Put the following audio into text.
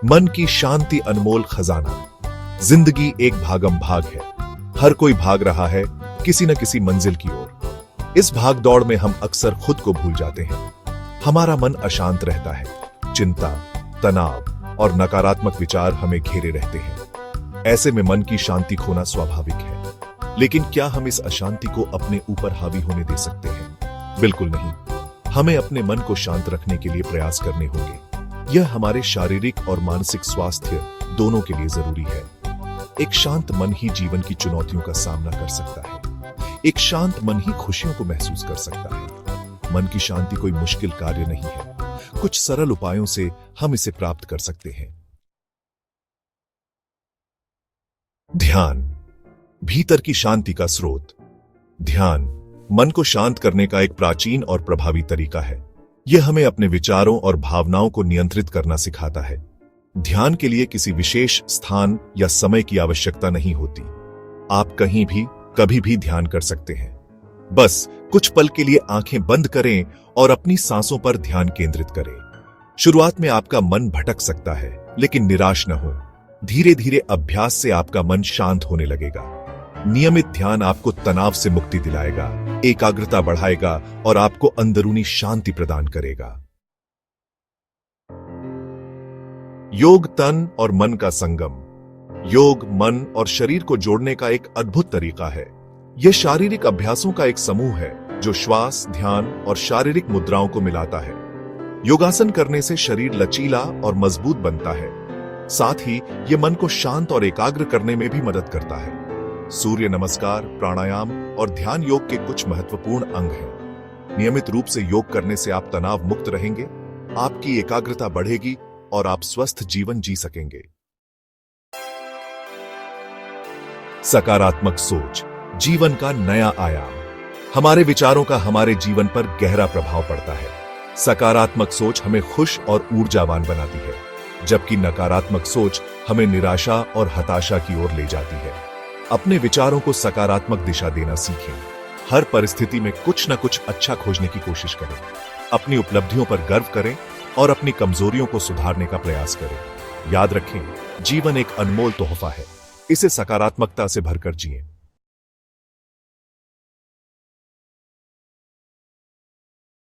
मन की शांति अनमोल खजाना। जिंदगी एक भागम भाग है। हर कोई भाग रहा है किसी न किसी मंजिल की ओर। इस भाग दौड़ में हम अक्सर खुद को भूल जाते हैं। हमारा मन अशांत रहता है। चिंता, तनाव और नकारात्मक विचार हमें घेरे रहते हैं। ऐसे में मन की शांति खोना स्वाभाविक है। लेकिन क्या हम इस अशांति को अपने ऊपर हावी होने दे सकते हैं? बिल्कुल नहीं। हमें अपने मन को शांत रखने के लिए प्रयास करने होंगे। यह हमारे शारीरिक और मानसिक स्वास्थ्य दोनों के लिए जरूरी है। एक शांत मन ही जीवन की चुनौतियों का सामना कर सकता है। एक शांत मन ही खुशियों को महसूस कर सकता है। मन की शांति कोई मुश्किल कार्य नहीं है। कुछ सरल उपायों से हम इसे प्राप्त कर सकते हैं। ध्यान, भीतर की शांति का स्रोत। ध्यान मन को शांत करने का एक प्राचीन और प्रभावी तरीका है। यह हमें अपने विचारों और भावनाओं को नियंत्रित करना सिखाता है। ध्यान के लिए किसी विशेष स्थान या समय की आवश्यकता नहीं होती। आप कहीं भी कभी भी ध्यान कर सकते हैं। बस कुछ पल के लिए आंखें बंद करें और अपनी सांसों पर ध्यान केंद्रित करें। शुरुआत में आपका मन भटक सकता है, लेकिन निराश न हो। धीरे धीरे अभ्यास से आपका मन शांत होने लगेगा। नियमित ध्यान आपको तनाव से मुक्ति दिलाएगा, एकाग्रता बढ़ाएगा और आपको अंदरूनी शांति प्रदान करेगा। योग तन और मन का संगम। योग मन और शरीर को जोड़ने का एक अद्भुत तरीका है। यह शारीरिक अभ्यासों का एक समूह है जो श्वास, ध्यान और शारीरिक मुद्राओं को मिलाता है। योगासन करने से शरीर लचीला और मजबूत बनता है। साथ ही यह मन को शांत और एकाग्र करने में भी मदद करता है। सूर्य नमस्कार, प्राणायाम और ध्यान योग के कुछ महत्वपूर्ण अंग हैं। नियमित रूप से योग करने से आप तनाव मुक्त रहेंगे, आपकी एकाग्रता बढ़ेगी और आप स्वस्थ जीवन जी सकेंगे। सकारात्मक सोच, जीवन का नया आयाम। हमारे विचारों का हमारे जीवन पर गहरा प्रभाव पड़ता है। सकारात्मक सोच हमें खुश और ऊर्जावान बनाती है, जबकि नकारात्मक सोच हमें निराशा और हताशा की ओर ले जाती है। अपने विचारों को सकारात्मक दिशा देना सीखें। हर परिस्थिति में कुछ न कुछ अच्छा खोजने की कोशिश करें। अपनी उपलब्धियों पर गर्व करें और अपनी कमजोरियों को सुधारने का प्रयास करें। याद रखें, जीवन एक अनमोल तोहफा है। इसे सकारात्मकता से भरकर जिएं।